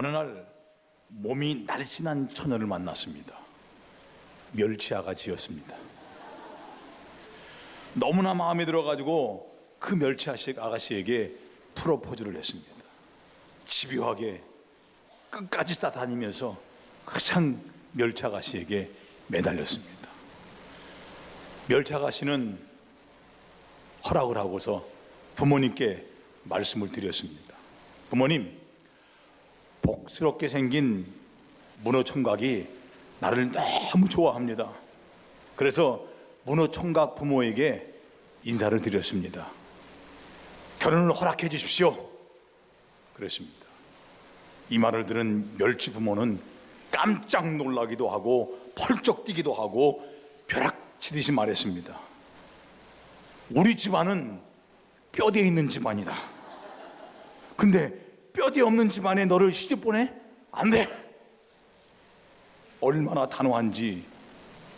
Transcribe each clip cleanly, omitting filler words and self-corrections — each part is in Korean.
어느 날 몸이 날씬한 처녀를 만났습니다. 멸치 아가씨였습니다. 너무나 마음에 들어가지고 그 멸치 아가씨에게 프로포즈를 했습니다. 집요하게 끝까지 따다니면서 가장 멸치 아가씨에게 매달렸습니다. 멸치 아가씨는 허락을 하고서 부모님께 말씀을 드렸습니다. 부모님, 복스럽게 생긴 문어총각이 나를 너무 좋아합니다. 그래서 문어총각 부모에게 인사를 드렸습니다. 결혼을 허락해 주십시오. 그랬습니다. 이 말을 들은 멸치 부모는 깜짝 놀라기도 하고 펄쩍 뛰기도 하고 벼락치듯이 말했습니다. 우리 집안은 뼈대 있는 집안이다. 근데 뼈대 없는 집안에 너를 시집 보내? 안 돼. 얼마나 단호한지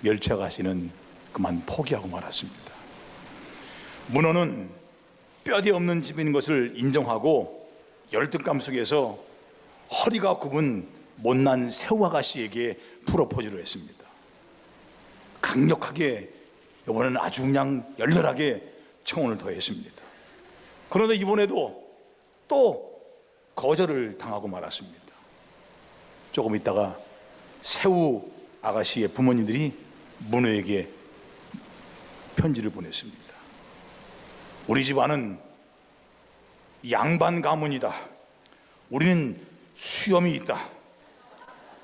멸치 아가씨는 그만 포기하고 말았습니다. 문어는 뼈대 없는 집인 것을 인정하고 열등감 속에서 허리가 굽은 못난 새우 아가씨에게 프로포즈를 했습니다. 강력하게, 이번에는 아주 그냥 열렬하게 청혼을 더했습니다. 그런데 이번에도 또 거절을 당하고 말았습니다. 조금 있다가 새우 아가씨의 부모님들이 문어에게 편지를 보냈습니다. 우리 집안은 양반 가문이다. 우리는 수염이 있다.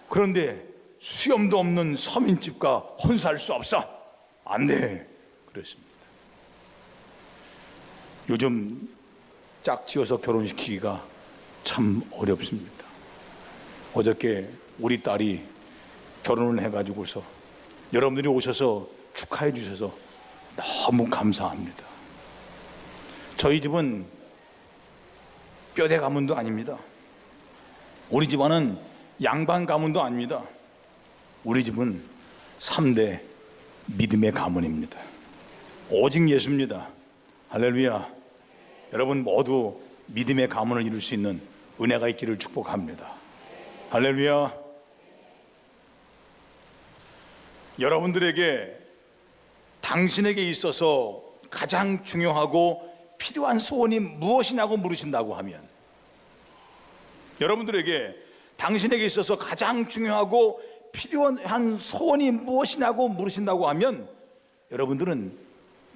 그런데 수염도 없는 서민집과 혼수할 수 없어. 안 돼. 그랬습니다. 요즘 짝지어서 결혼시키기가 참 어렵습니다. 어저께 우리 딸이 결혼을 해가지고서 여러분들이 오셔서 축하해 주셔서 너무 감사합니다. 저희 집은 뼈대 가문도 아닙니다. 우리 집안은 양반 가문도 아닙니다. 우리 집은 3대 믿음의 가문입니다. 오직 예수입니다. 할렐루야. 여러분 모두 믿음의 가문을 이룰 수 있는 은혜가 있기를 축복합니다. 할렐루야. 여러분들에게 당신에게 있어서 가장 중요하고 필요한 소원이 무엇이냐고 물으신다고 하면, 여러분들에게 당신에게 있어서 가장 중요하고 필요한 소원이 무엇이냐고 물으신다고 하면 여러분들은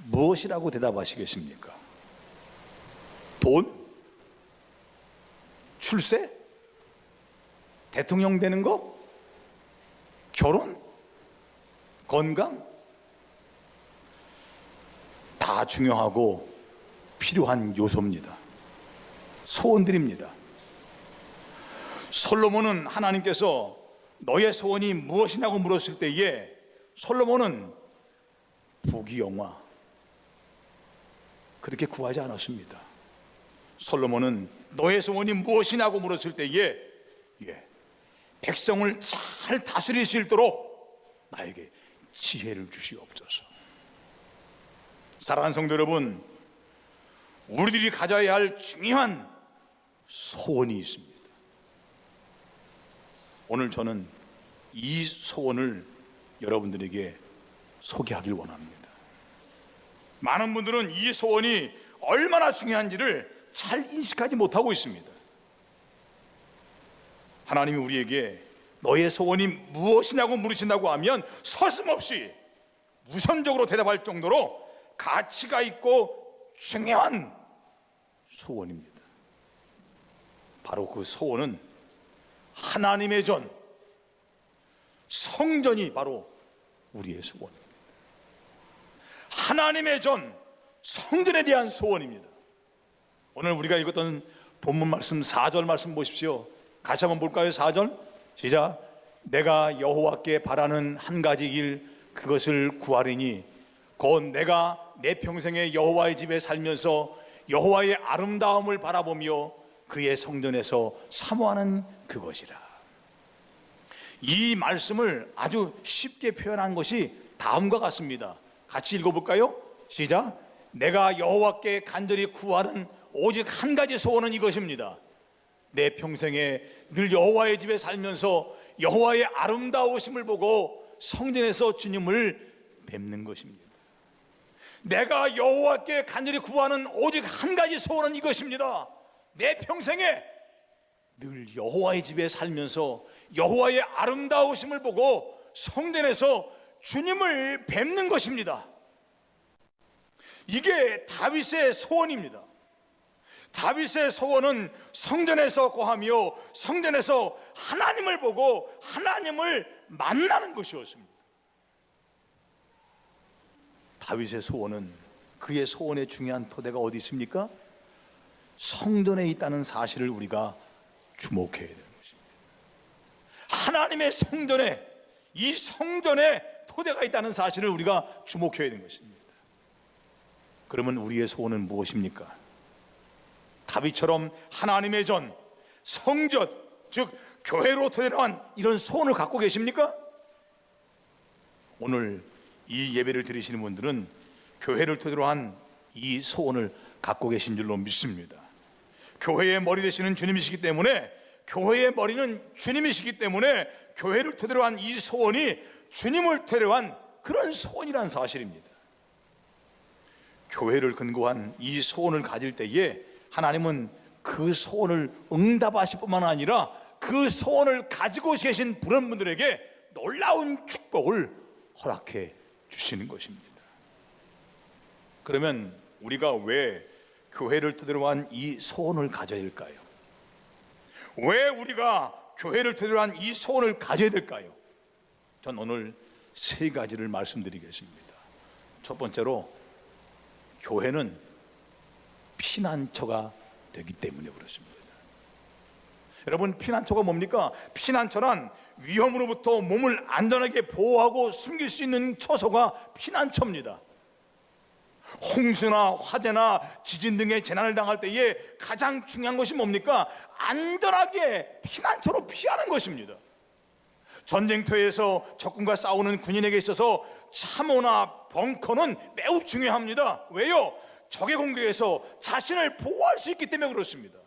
무엇이라고 대답하시겠습니까? 돈? 출세? 대통령 되는 거? 결혼? 건강? 다 중요하고 필요한 요소입니다. 소원들입니다. 솔로몬은 하나님께서 너의 소원이 무엇이냐고 물었을 때에 솔로몬은 부귀영화 그렇게 구하지 않았습니다. 솔로몬은 너의 소원이 무엇이냐고 물었을 때에 백성을 잘 다스릴 수 있도록 나에게 지혜를 주시옵소서. 사랑하는 성도 여러분, 우리들이 가져야 할 중요한 소원이 있습니다. 오늘 저는 이 소원을 여러분들에게 소개하길 원합니다. 많은 분들은 이 소원이 얼마나 중요한지를 잘 인식하지 못하고 있습니다. 하나님이 우리에게 너의 소원이 무엇이냐고 물으신다고 하면 서슴없이 우선적으로 대답할 정도로 가치가 있고 중요한 소원입니다. 바로 그 소원은 하나님의 전, 성전이 바로 우리의 소원입니다. 하나님의 전, 성전에 대한 소원입니다. 오늘 우리가 읽었던 본문 말씀 4절 말씀 보십시오. 같이 한번 볼까요? 4절 시작. 내가 여호와께 바라는 한 가지 일, 그것을 구하리니 곧 내가 내 평생에 여호와의 집에 살면서 여호와의 아름다움을 바라보며 그의 성전에서 사모하는 그것이라. 이 말씀을 아주 쉽게 표현한 것이 다음과 같습니다. 같이 읽어볼까요? 시작. 내가 여호와께 간절히 구하는 오직 한 가지 소원은 이것입니다. 내 평생에 늘 여호와의 집에 살면서 여호와의 아름다우심을 보고 성전에서 주님을 뵙는 것입니다. 내가 여호와께 간절히 구하는 오직 한 가지 소원은 이것입니다. 내 평생에 늘 여호와의 집에 살면서 여호와의 아름다우심을 보고 성전에서 주님을 뵙는 것입니다. 이게 다윗의 소원입니다. 다윗의 소원은 성전에서 거하며 성전에서 하나님을 보고 하나님을 만나는 것이었습니다. 다윗의 소원은, 그의 소원의 중요한 토대가 어디 있습니까? 성전에 있다는 사실을 우리가 주목해야 되는 것입니다. 하나님의 성전에, 이 성전에 토대가 있다는 사실을 우리가 주목해야 되는 것입니다. 그러면 우리의 소원은 무엇입니까? 다윗처럼 하나님의 전, 성전, 즉 교회로 토대로 한 이런 소원을 갖고 계십니까? 오늘 이 예배를 드리시는 분들은 교회를 토대로 한 이 소원을 갖고 계신 줄로 믿습니다. 교회의 머리 되시는 주님이시기 때문에, 교회의 머리는 주님이시기 때문에 교회를 토대로 한 이 소원이 주님을 토대로 한 그런 소원이라는 사실입니다. 교회를 근거한 이 소원을 가질 때에 하나님은 그 소원을 응답하실 뿐만 아니라 그 소원을 가지고 계신 그런 분들에게 놀라운 축복을 허락해 주시는 것입니다. 그러면 우리가 왜 교회를 토대로 한 이 소원을 가져야 될까요? 왜 우리가 교회를 토대로 한 이 소원을 가져야 될까요? 전 오늘 세 가지를 말씀드리겠습니다. 첫 번째로, 교회는 피난처가 되기 때문에 그렇습니다. 여러분, 피난처가 뭡니까? 피난처란 위험으로부터 몸을 안전하게 보호하고 숨길 수 있는 처소가 피난처입니다. 홍수나 화재나 지진 등의 재난을 당할 때에 가장 중요한 것이 뭡니까? 안전하게 피난처로 피하는 것입니다. 전쟁터에서 적군과 싸우는 군인에게 있어서 참호나 벙커는 매우 중요합니다. 왜요? 적의 공격에서 자신을 보호할 수 있기 때문에 그렇습니다.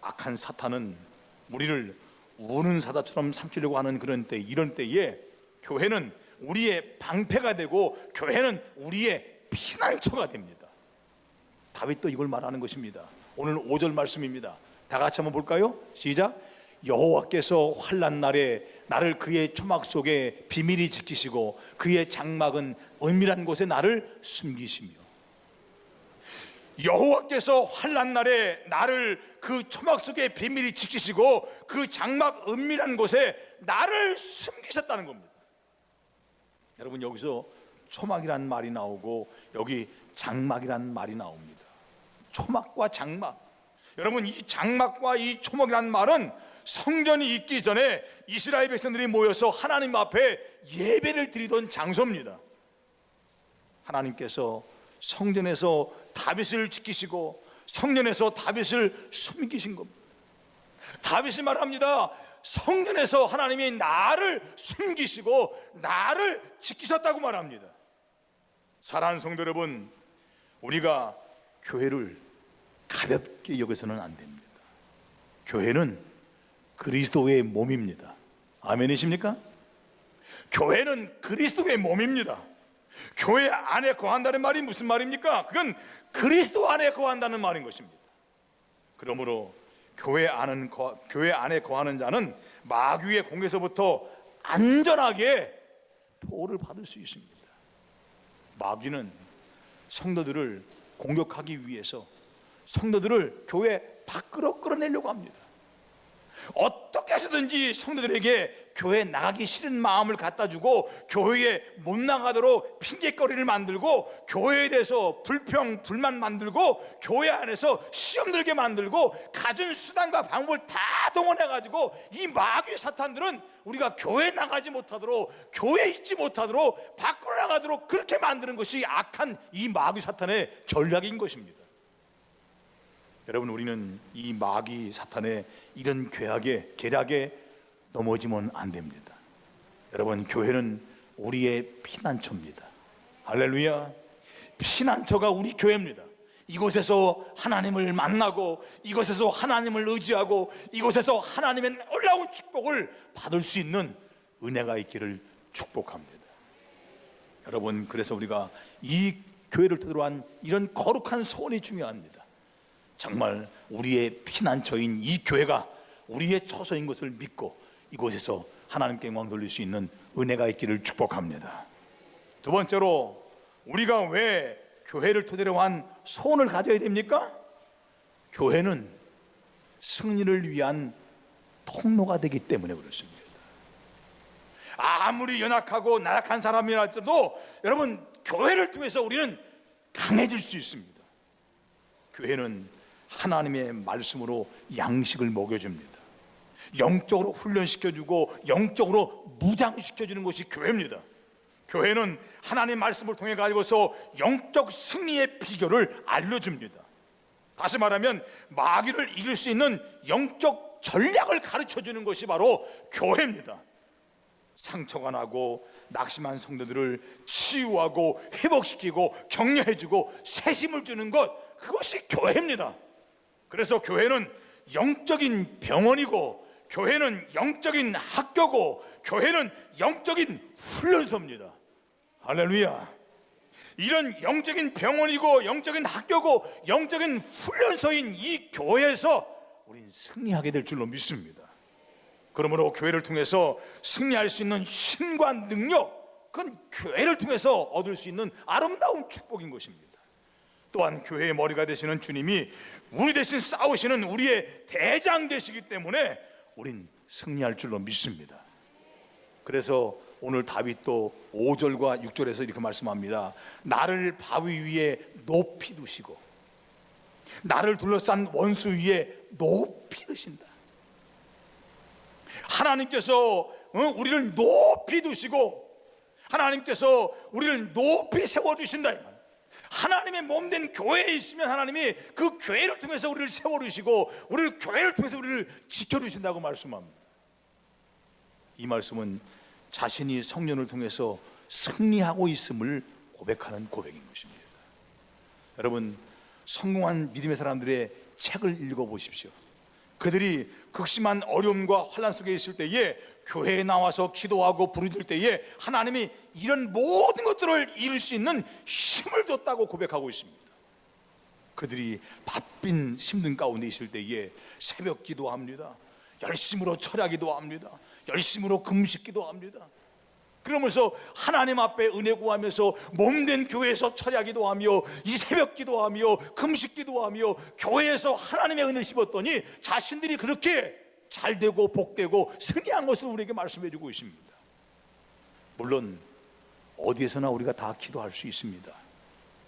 악한 사탄은 우리를 우는 사자처럼 삼키려고 하는 그런 때, 이런 때에 교회는 우리의 방패가 되고 교회는 우리의 피난처가 됩니다. 다윗도 이걸 말하는 것입니다. 오늘 5절 말씀입니다. 다 같이 한번 볼까요? 시작. 여호와께서 환난 날에 나를 그의 초막 속에 비밀히 지키시고 그의 장막은 은밀한 곳에 나를 숨기시며. 여호와께서 환난 날에 나를 그 초막 속에 비밀히 지키시고 그 장막 은밀한 곳에 나를 숨기셨다는 겁니다. 여러분, 여기서 초막이란 말이 나오고 여기 장막이란 말이 나옵니다. 초막과 장막, 여러분, 이 장막과 이 초막이란 말은 성전이 있기 전에 이스라엘 백성들이 모여서 하나님 앞에 예배를 드리던 장소입니다. 하나님께서 성전에서 다윗을 지키시고 성전에서 다윗을 숨기신 겁니다. 다윗이 말합니다. 성전에서 하나님이 나를 숨기시고 나를 지키셨다고 말합니다. 사랑하는 성도 여러분, 우리가 교회를 가볍게 여기서는 안 됩니다. 교회는 그리스도의 몸입니다. 아멘이십니까? 교회는 그리스도의 몸입니다. 교회 안에 거한다는 말이 무슨 말입니까? 그건 그리스도 안에 거한다는 말인 것입니다. 그러므로 교회 안에 거하는 자는 마귀의 공격에서부터 안전하게 보호를 받을 수 있습니다. 마귀는 성도들을 공격하기 위해서 성도들을 교회 밖으로 끌어내려고 합니다. 어떻게 해서든지 성도들에게 교회에 나가기 싫은 마음을 갖다 주고 교회에 못 나가도록 핑계거리를 만들고 교회에 대해서 불평, 불만 만들고 교회 안에서 시험 들게 만들고 가진 수단과 방법을 다 동원해가지고 이 마귀 사탄들은 우리가 교회에 나가지 못하도록, 교회에 있지 못하도록, 밖으로 나가도록 그렇게 만드는 것이 악한 이 마귀 사탄의 전략인 것입니다. 여러분, 우리는 이 마귀 사탄의 이런 계략에 넘어지면 안 됩니다. 여러분, 교회는 우리의 피난처입니다. 할렐루야. 피난처가 우리 교회입니다. 이곳에서 하나님을 만나고 이곳에서 하나님을 의지하고 이곳에서 하나님의 놀라운 축복을 받을 수 있는 은혜가 있기를 축복합니다. 여러분, 그래서 우리가 이 교회를 토대로 한 이런 거룩한 소원이 중요합니다. 정말 우리의 피난처인 이 교회가 우리의 처소인 것을 믿고 이곳에서 하나님께 영광 돌릴 수 있는 은혜가 있기를 축복합니다. 두 번째로, 우리가 왜 교회를 토대로 한 소원을 가져야 됩니까? 교회는 승리를 위한 통로가 되기 때문에 그렇습니다. 아무리 연약하고 나약한 사람이라도 여러분, 교회를 통해서 우리는 강해질 수 있습니다. 교회는 하나님의 말씀으로 양식을 먹여줍니다. 영적으로 훈련시켜주고 영적으로 무장시켜주는 것이 교회입니다. 교회는 하나님의 말씀을 통해 가지고서 영적 승리의 비결을 알려줍니다. 다시 말하면 마귀를 이길 수 있는 영적 전략을 가르쳐주는 것이 바로 교회입니다. 상처가 나고 낙심한 성도들을 치유하고 회복시키고 격려해주고 새힘을 주는 것, 그것이 교회입니다. 그래서 교회는 영적인 병원이고 교회는 영적인 학교고 교회는 영적인 훈련소입니다. 할렐루야. 이런 영적인 병원이고 영적인 학교고 영적인 훈련소인 이 교회에서 우린 승리하게 될 줄로 믿습니다. 그러므로 교회를 통해서 승리할 수 있는 힘과 능력, 그건 교회를 통해서 얻을 수 있는 아름다운 축복인 것입니다. 또한 교회의 머리가 되시는 주님이 우리 대신 싸우시는 우리의 대장 되시기 때문에 우린 승리할 줄로 믿습니다. 그래서 오늘 다윗도 5절과 6절에서 이렇게 말씀합니다. 나를 바위 위에 높이 두시고 나를 둘러싼 원수 위에 높이 드신다. 하나님께서 우리를 높이 두시고 하나님께서 우리를 높이 세워주신다. 하나님의 몸된 교회에 있으면 하나님이 그 교회를 통해서 우리를 세워주시고 우리를 교회를 통해서 우리를 지켜주신다고 말씀합니다. 이 말씀은 자신이 성령을 통해서 승리하고 있음을 고백하는 고백인 것입니다. 여러분, 성공한 믿음의 사람들의 책을 읽어보십시오. 그들이 극심한 어려움과 환난 속에 있을 때에 교회에 나와서 기도하고 부르짖을 때에 하나님이 이런 모든 것들을 이룰 수 있는 힘을 줬다고 고백하고 있습니다. 그들이 바쁜 힘든 가운데 있을 때에 새벽 기도합니다. 열심으로 철야 기도합니다. 열심으로 금식 기도합니다. 그러면서 하나님 앞에 은혜 구하면서 몸된 교회에서 철야 기도하며 이 새벽 기도하며 금식 기도하며 교회에서 하나님의 은혜를 입었더니 자신들이 그렇게 잘되고 복되고 승리한 것을 우리에게 말씀해 주고 있습니다. 물론 어디에서나 우리가 다 기도할 수 있습니다.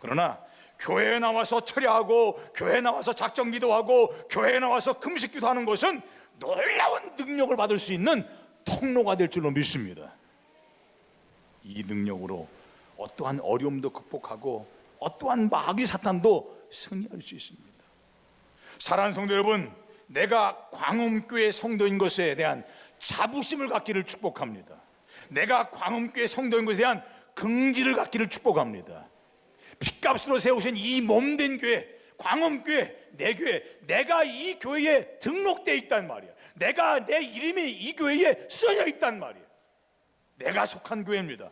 그러나 교회에 나와서 철야하고 교회에 나와서 작정 기도하고 교회에 나와서 금식 기도하는 것은 놀라운 능력을 받을 수 있는 통로가 될 줄로 믿습니다. 이 능력으로 어떠한 어려움도 극복하고 어떠한 마귀 사탄도 승리할 수 있습니다. 사랑하는 성도 여러분, 내가 광음교회 성도인 것에 대한 자부심을 갖기를 축복합니다. 내가 광음교회 성도인 것에 대한 긍지를 갖기를 축복합니다. 핏값으로 세우신 이 몸된 교회, 광음교회, 내 교회, 내가 이 교회에 등록되어 있단 말이야. 내가 내 이름이 이 교회에 쓰여 있단 말이야. 내가 속한 교회입니다.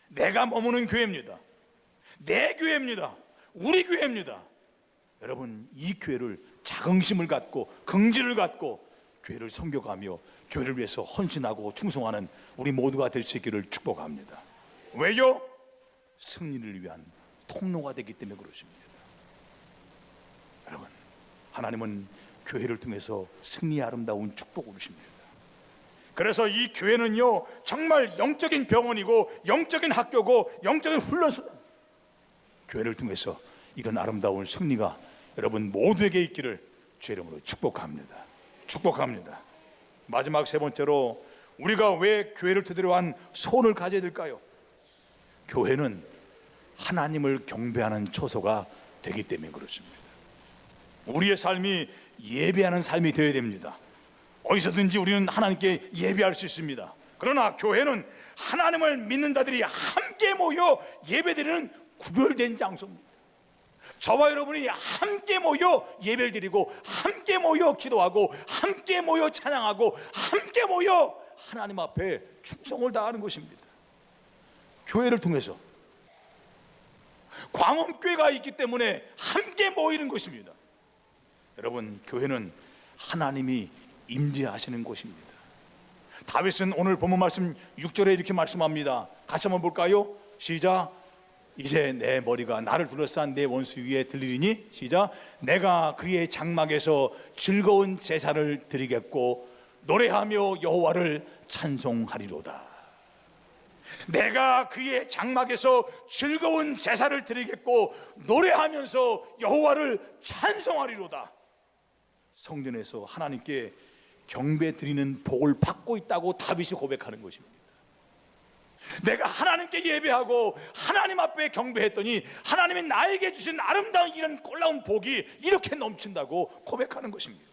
내가 머무는 교회입니다. 내 교회입니다. 우리 교회입니다. 여러분, 이 교회를 자긍심을 갖고 긍지를 갖고 교회를 섬겨가며 교회를 위해서 헌신하고 충성하는 우리 모두가 될 수 있기를 축복합니다. 왜요? 승리를 위한 통로가 되기 때문에 그렇습니다. 여러분, 하나님은 교회를 통해서 승리의 아름다운 축복을 주십니다. 그래서 이 교회는요, 정말 영적인 병원이고 영적인 학교고 영적인 훈련소. 교회를 통해서 이런 아름다운 승리가 여러분 모두에게 있기를 주의 이름으로 축복합니다. 축복합니다. 마지막 세 번째로, 우리가 왜 교회를 토대로 한 소원을 가져야 될까요? 교회는 하나님을 경배하는 초소가 되기 때문에 그렇습니다. 우리의 삶이 예배하는 삶이 되어야 됩니다. 어디서든지 우리는 하나님께 예배할 수 있습니다. 그러나 교회는 하나님을 믿는 자들이 함께 모여 예배드리는 구별된 장소입니다. 저와 여러분이 함께 모여 예배를 드리고 함께 모여 기도하고 함께 모여 찬양하고 함께 모여 하나님 앞에 충성을 다하는 것입니다. 교회를 통해서 광원교회가 있기 때문에 함께 모이는 것입니다. 여러분, 교회는 하나님이 임재하시는 곳입니다. 다윗은 오늘 본문 말씀 6절에 이렇게 말씀합니다. 같이 한번 볼까요? 시작. 이제 내 머리가 나를 둘러싼 내 원수 위에 들리리니, 시작. 내가 그의 장막에서 즐거운 제사를 드리겠고 노래하며 여호와를 찬송하리로다. 내가 그의 장막에서 즐거운 제사를 드리겠고 노래하면서 여호와를 찬송하리로다. 성전에서 하나님께 경배 드리는 복을 받고 있다고 다윗이 고백하는 것입니다. 내가 하나님께 예배하고 하나님 앞에 경배했더니 하나님이 나에게 주신 아름다운 이런 놀라운 복이 이렇게 넘친다고 고백하는 것입니다.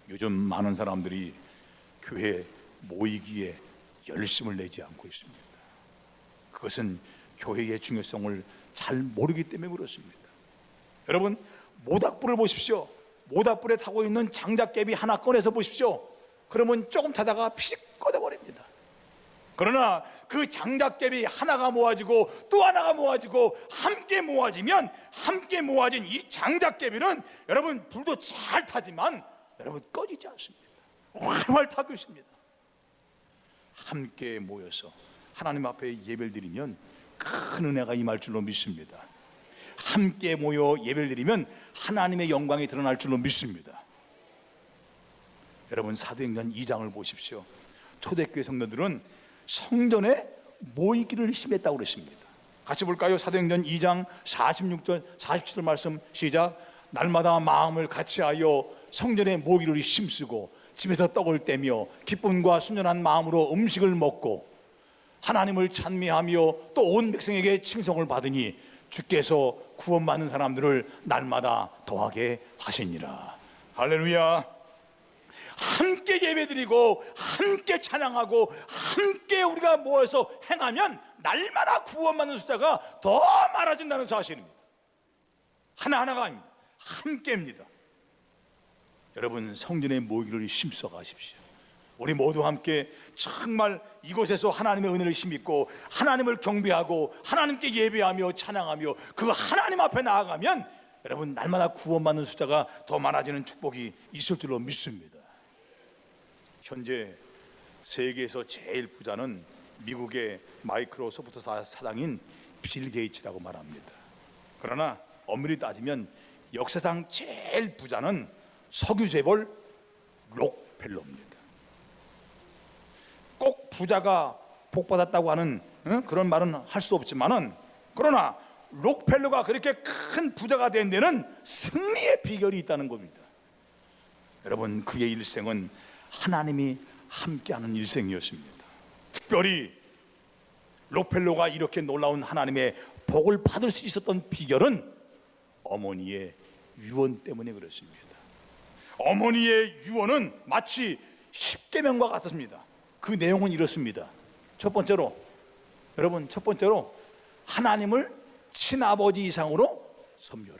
요즘 많은 사람들이 교회 모이기에 열심을 내지 않고 있습니다. 그것은 교회의 중요성을 잘 모르기 때문에 그렇습니다. 여러분, 모닥불을 보십시오. 모닥불에 타고 있는 장작개비 하나 꺼내서 보십시오. 그러면 조금 타다가 피식 꺼져버립니다. 그러나 그 장작개비 하나가 모아지고 또 하나가 모아지고 함께 모아지면 함께 모아진 이 장작개비는 여러분 불도 잘 타지만 여러분 꺼지지 않습니다. 활활 타고 있습니다. 함께 모여서 하나님 앞에 예배를 드리면 큰 은혜가 임할 줄로 믿습니다. 함께 모여 예배를 드리면 하나님의 영광이 드러날 줄로 믿습니다. 여러분, 사도행전 2장을 보십시오. 초대교회 성도들은 성전에 모이기를 심했다고 그랬습니다. 같이 볼까요? 사도행전 2장 46절 47절 말씀 시작. 날마다 마음을 같이하여 성전에 모이기를 힘쓰고 집에서 떡을 떼며 기쁨과 순전한 마음으로 음식을 먹고 하나님을 찬미하며 또 온 백성에게 칭송을 받으니 주께서 구원받는 사람들을 날마다 더하게 하시니라. 할렐루야. 함께 예배드리고 함께 찬양하고 함께 우리가 모여서 행하면 날마다 구원받는 숫자가 더 많아진다는 사실입니다. 하나하나가 아닙니다. 함께입니다. 여러분, 성전에 모이기를 힘써 가십시오. 우리 모두 함께 정말 이곳에서 하나님의 은혜를 힘입고 하나님을 경배하고 하나님께 예배하며 찬양하며 그 하나님 앞에 나아가면 여러분 날마다 구원받는 숫자가 더 많아지는 축복이 있을 줄로 믿습니다. 현재 세계에서 제일 부자는 미국의 마이크로소프트 사장인 빌 게이츠라고 말합니다. 그러나 엄밀히 따지면 역사상 제일 부자는 석유 재벌 록펠러입니다. 꼭 부자가 복받았다고 하는 그런 말은 할 수 없지만은, 그러나 록펠러가 그렇게 큰 부자가 된 데는 승리의 비결이 있다는 겁니다. 여러분, 그의 일생은 하나님이 함께하는 일생이었습니다. 특별히 록펠러가 이렇게 놀라운 하나님의 복을 받을 수 있었던 비결은 어머니의 유언 때문에 그렇습니다. 어머니의 유언은 마치 십계명과 같았습니다. 그 내용은 이렇습니다. 첫 번째로, 여러분, 첫 번째로 하나님을 친아버지 이상으로 섬겨라.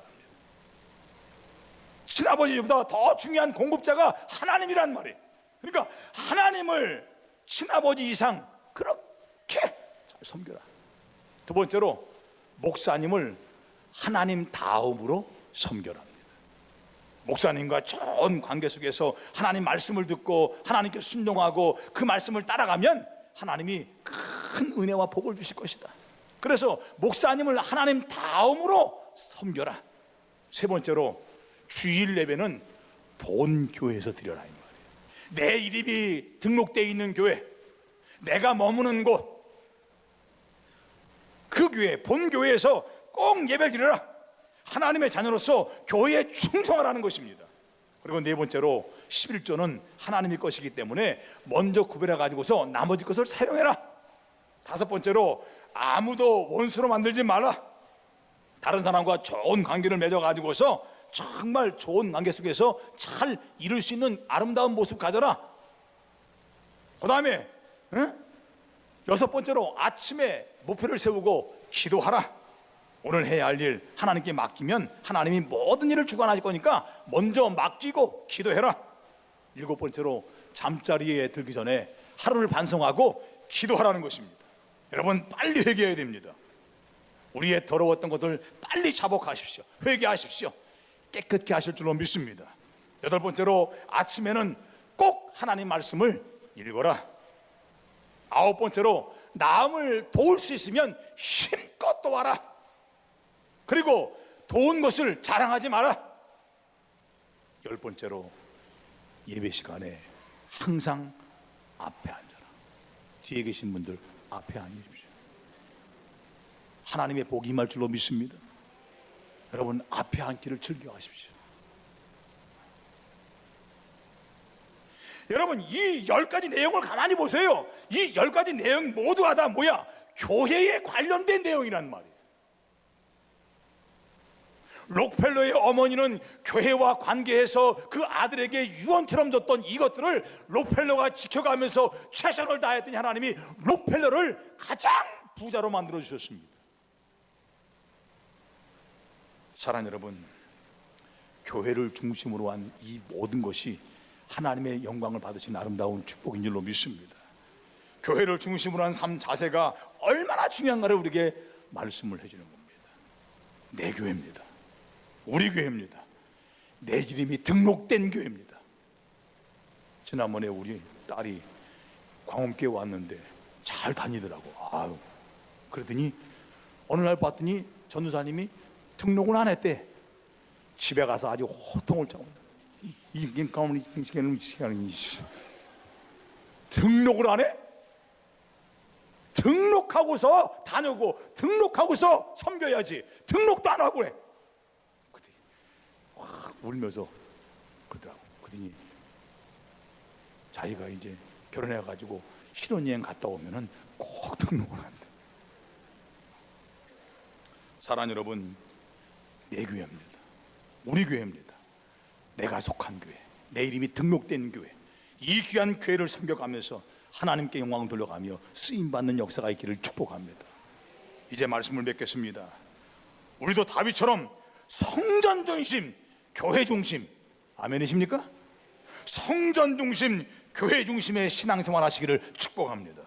친아버지보다 더 중요한 공급자가 하나님이란 말이에요. 그러니까 하나님을 친아버지 이상 그렇게 잘 섬겨라. 두 번째로 목사님을 하나님 다음으로 섬겨라. 목사님과 좋은 관계 속에서 하나님 말씀을 듣고 하나님께 순종하고 그 말씀을 따라가면 하나님이 큰 은혜와 복을 주실 것이다. 그래서 목사님을 하나님 다음으로 섬겨라. 세 번째로 주일 예배는 본 교회에서 드려라 이 말이에요. 내 이름이 등록되어 있는 교회, 내가 머무는 곳, 그 교회, 본 교회에서 꼭 예배를 드려라. 하나님의 자녀로서 교회에 충성하라는 것입니다. 그리고 네 번째로 11조는 하나님의 것이기 때문에 먼저 구별해 가지고서 나머지 것을 사용해라. 다섯 번째로 아무도 원수로 만들지 말라. 다른 사람과 좋은 관계를 맺어 가지고서 정말 좋은 관계 속에서 잘 이룰 수 있는 아름다운 모습 가져라. 그 다음에 여섯 번째로 아침에 목표를 세우고 기도하라. 오늘 해야 할 일 하나님께 맡기면 하나님이 모든 일을 주관하실 거니까 먼저 맡기고 기도해라. 7번째로 잠자리에 들기 전에 하루를 반성하고 기도하라는 것입니다. 여러분, 빨리 회개해야 됩니다. 우리의 더러웠던 것들 빨리 자복하십시오. 회개하십시오. 깨끗게 하실 줄로 믿습니다. 8번째로 아침에는 꼭 하나님 말씀을 읽어라. 9번째로 남을 도울 수 있으면 힘껏 도와라. 그리고 도운 것을 자랑하지 마라. 10번째로 예배 시간에 항상 앞에 앉아라. 뒤에 계신 분들 앞에 앉으십시오. 하나님의 복이 임할 줄로 믿습니다. 여러분, 앞에 앉기를 즐겨하십시오. 여러분, 이 10가지 내용을 가만히 보세요. 이 10가지 내용 모두가 다 뭐야? 교회에 관련된 내용이란 말이에요. 록펠러의 어머니는 교회와 관계해서 그 아들에게 유언처럼 줬던 이것들을 록펠러가 지켜가면서 최선을 다했더니 하나님이 록펠러를 가장 부자로 만들어 주셨습니다. 사랑하는 여러분, 교회를 중심으로 한 이 모든 것이 하나님의 영광을 받으신 아름다운 축복인 줄로 믿습니다. 교회를 중심으로 한 삶 자세가 얼마나 중요한가를 우리에게 말씀을 해주는 겁니다. 내 교회입니다. 우리 교회입니다. 내 이름이 등록된 교회입니다. 지난번에 우리 딸이 광음교회 왔는데 잘 다니더라고. 그러더니 어느 날 봤더니 전도사님이 등록을 안 했대. 집에 가서 아주 호통을 짜고, 이게 가문이 등록을 안 해? 등록하고서 다녀고 등록하고서 섬겨야지. 등록도 안 하고 그래. 그랬더니 확 울면서 그러더라고. 그러더니 자기가 이제 결혼해가지고 신혼여행 갔다 오면은 꼭 등록을 한대. 사랑하는 여러분, 내 교회입니다. 우리 교회입니다. 내가 속한 교회, 내 이름이 등록된 교회, 이 귀한 교회를 섬겨가면서 하나님께 영광을 돌려가며 쓰임받는 역사가 있기를 축복합니다. 이제 말씀을 맺겠습니다. 우리도 다윗처럼 성전 중심, 교회 중심, 아멘이십니까? 성전 중심, 교회 중심의 신앙생활 하시기를 축복합니다.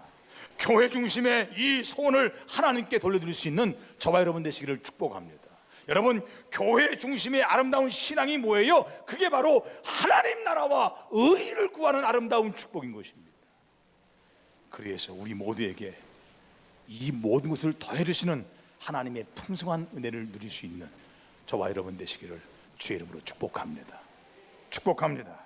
교회 중심의 이 소원을 하나님께 돌려드릴 수 있는 저와 여러분 되시기를 축복합니다. 여러분, 교회 중심의 아름다운 신앙이 뭐예요? 그게 바로 하나님 나라와 의를 구하는 아름다운 축복인 것입니다. 그래서 우리 모두에게 이 모든 것을 더해 주시는 하나님의 풍성한 은혜를 누릴 수 있는 저와 여러분 되시기를 주의 이름으로 축복합니다. 축복합니다.